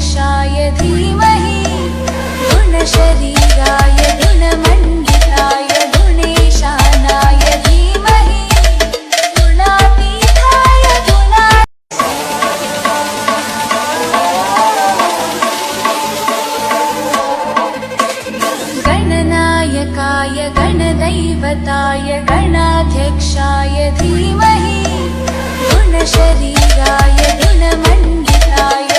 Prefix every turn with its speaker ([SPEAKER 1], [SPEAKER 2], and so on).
[SPEAKER 1] गणाध्यक्षाय धीमहि गुणशरीराय गुणमण्डिताय गुणेशानाय धीमहि गुणातीताय गणनायकाय गणदैवताय गणाध्यक्षाय धीमहि गुणशरीराय गुणमण्डिताय